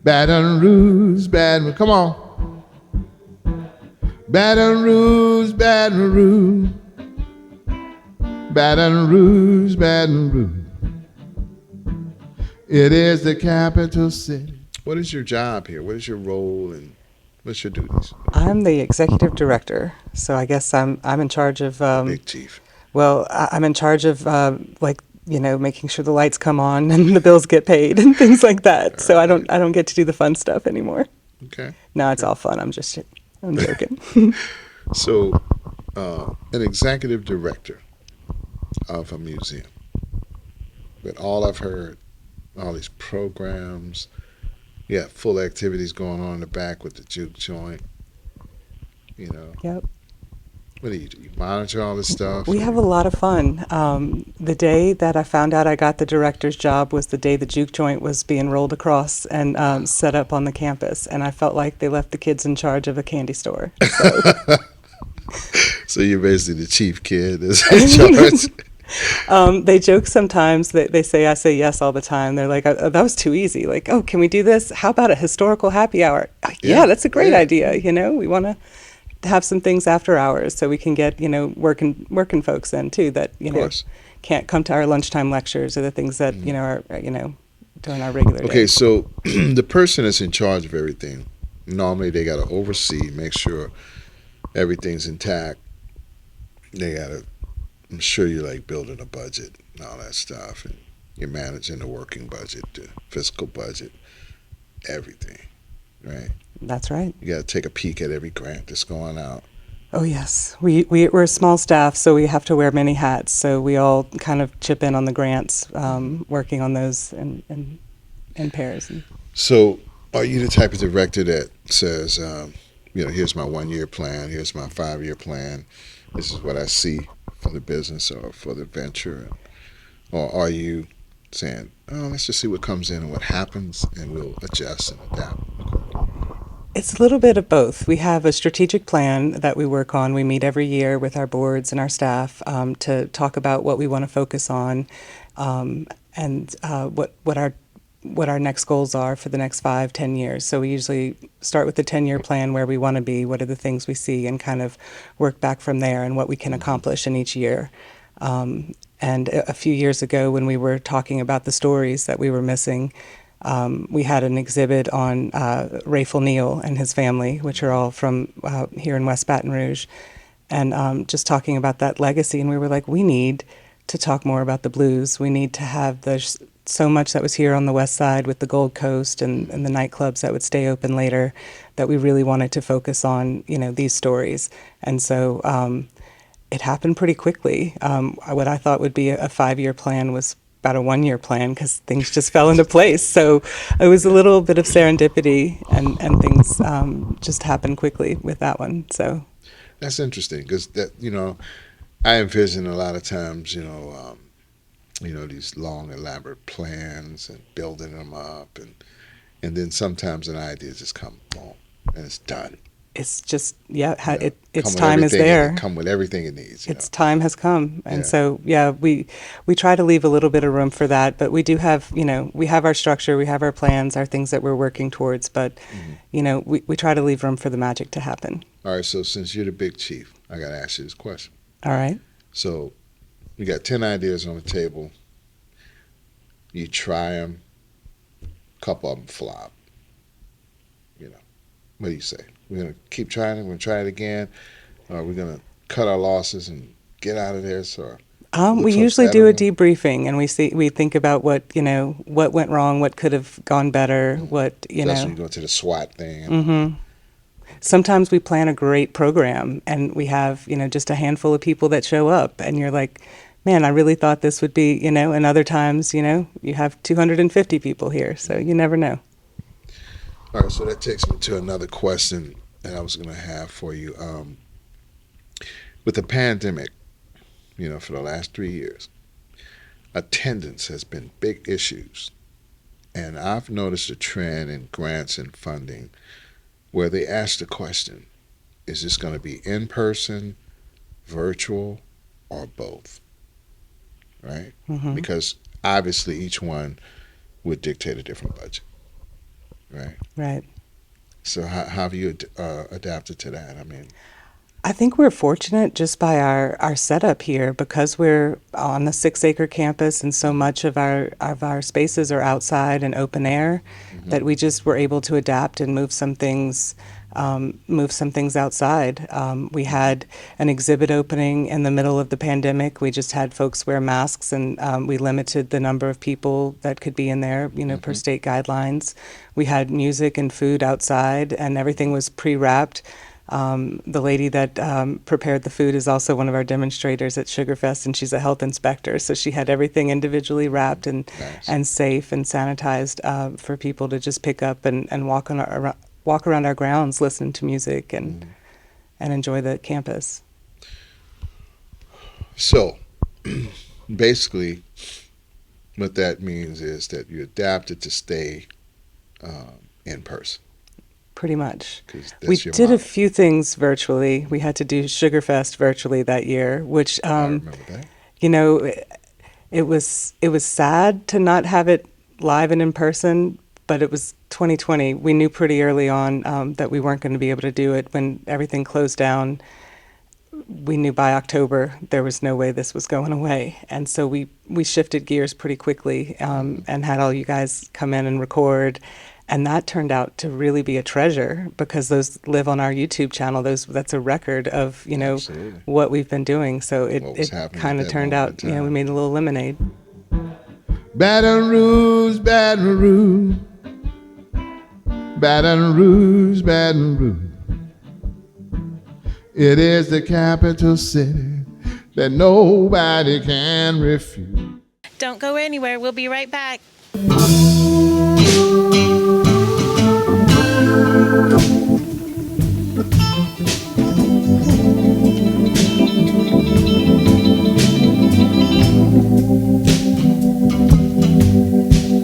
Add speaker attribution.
Speaker 1: Baton Rouge, Baton, come on. Baton Rouge, Baton Rouge. Baton Rouge, Baton Rouge. It is the capital city. What is your job here? What is your role and what's your duties?
Speaker 2: I'm the executive director, so I guess I'm in charge of.
Speaker 1: Big chief.
Speaker 2: Well, I'm in charge of making sure the lights come on and the bills get paid and things like that. So I don't get to do the fun stuff anymore.
Speaker 1: Okay.
Speaker 2: No, it's all fun. I'm joking.
Speaker 1: So, an executive director of a museum. But all I've heard, all these programs, full activities going on in the back with the juke joint.
Speaker 2: Yep.
Speaker 1: What do? You monitor all this stuff?
Speaker 2: We have a lot of fun. The day that I found out I got the director's job was the day the juke joint was being rolled across and set up on the campus. And I felt like they left the kids in charge of a candy store. So,
Speaker 1: so you're basically the chief kid that's in charge?
Speaker 2: They joke sometimes that I say yes all the time. They're like, oh, that was too easy. Like, oh, can we do this? How about a historical happy hour? Yeah, that's a great idea. We want to have some things after hours so we can get, working folks in too that, can't come to our lunchtime lectures or the things that, are, during our regular day.
Speaker 1: Okay, so the person that's in charge of everything, normally they got to oversee, make sure everything's intact. They got to, I'm sure you're like building a budget and all that stuff, and you're managing the working budget, the fiscal budget, everything, right?
Speaker 2: That's right.
Speaker 1: You got to take a peek at every grant that's going out.
Speaker 2: Oh, yes. We're a small staff, so we have to wear many hats. So we all kind of chip in on the grants, working on those in pairs.
Speaker 1: So are you the type of director that says, here's my 1-year plan, here's my 5-year plan, this is what I see for the business or for the venture? Or are you saying, oh, let's just see what comes in and what happens, and we'll adjust and adapt?
Speaker 2: It's a little bit of both. We have a strategic plan that we work on. We meet every year with our boards and our staff to talk about what we want to focus on, and what our next goals are for the next 5-10 years. So we usually start with the 10-year plan, where we want to be, what are the things we see, and kind of work back from there and what we can accomplish in each year. And a few years ago, when we were talking about the stories that we were missing, we had an exhibit on Rayful Neal and his family, which are all from here in West Baton Rouge, and just talking about that legacy. And we were like, we need to talk more about the blues. We need to have so much that was here on the West Side with the Gold Coast and the nightclubs that would stay open later, that we really wanted to focus on, these stories. And so it happened pretty quickly. What I thought would be a 5-year plan was about a 1-year plan, because things just fell into place. So it was a little bit of serendipity, and things just happened quickly with that one. So
Speaker 1: that's interesting, because that I envision a lot of times these long elaborate plans and building them up, and then sometimes an idea just come along and it's done.
Speaker 2: It's just its time is there.
Speaker 1: Come with everything it needs.
Speaker 2: Its time has come, and so we try to leave a little bit of room for that. But we do have we have our structure, we have our plans, our things that we're working towards. But we try to leave room for the magic to happen.
Speaker 1: All right. So since you're the big chief, I got to ask you this question.
Speaker 2: All right.
Speaker 1: So you got 10 ideas on the table. You try them. A couple of them flop. What do you say? We're going to keep trying it. We're going to try it again. Or we're going to cut our losses and get out of there. So
Speaker 2: we usually do a debriefing, and we think about what went wrong, what could have gone better, what
Speaker 1: That's when you go to the SWAT thing.
Speaker 2: Mm-hmm. Sometimes we plan a great program, and we have just a handful of people that show up, and you're like, man, I really thought this would be and other times you have 250 people here, so you never know.
Speaker 1: All right, so that takes me to another question that I was going to have for you. With the pandemic, for the last 3 years, attendance has been big issues. And I've noticed a trend in grants and funding where they ask the question, is this going to be in person, virtual, or both? Right?
Speaker 2: Mm-hmm.
Speaker 1: Because obviously each one would dictate a different budget. Right.
Speaker 2: Right.
Speaker 1: So how have you adapted to that? I mean,
Speaker 2: I think we're fortunate just by our setup here because we're on the 6 acre campus and so much of our spaces are outside and open air
Speaker 1: hmm
Speaker 2: that we just were able to adapt and move some things outside. We had an exhibit opening in the middle of the pandemic. We just had folks wear masks and we limited the number of people that could be in there, you know, per
Speaker 1: hmm
Speaker 2: state guidelines. We had music and food outside and everything was pre-wrapped. The lady that prepared the food is also one of our demonstrators at Sugarfest, and she's a health inspector. So she had everything individually wrapped
Speaker 1: nice.
Speaker 2: and safe and sanitized for people to just pick up and walk around our grounds, listen to music,
Speaker 1: Mm.
Speaker 2: and enjoy the campus.
Speaker 1: So basically, what that means is that you adapted to stay in person
Speaker 2: Pretty much.
Speaker 1: because
Speaker 2: We
Speaker 1: that's your
Speaker 2: did a
Speaker 1: model.
Speaker 2: few things virtually. We had to do Sugarfest virtually that year, which
Speaker 1: I remember that.
Speaker 2: you know, it was sad to not have it live and in person, but it was 2020. We knew pretty early on that we weren't going to be able to do it when everything closed down. We knew by October there was no way this was going away, and so we shifted gears pretty quickly
Speaker 1: hmm
Speaker 2: and had all you guys come in and record. And that turned out to really be a treasure because those live on our YouTube channel. That's a record of, you know,
Speaker 1: Absolutely.
Speaker 2: what we've been doing. So
Speaker 1: What was
Speaker 2: it
Speaker 1: happening at
Speaker 2: kind of
Speaker 1: that
Speaker 2: turned
Speaker 1: moment in
Speaker 2: out, you know, we
Speaker 1: time?
Speaker 2: made a little lemonade.
Speaker 1: Baton Rouge, Baton Rouge, Baton Rouge, Baton Rouge. It is the capital city that nobody can refuse.
Speaker 3: Don't go anywhere. We'll be right back.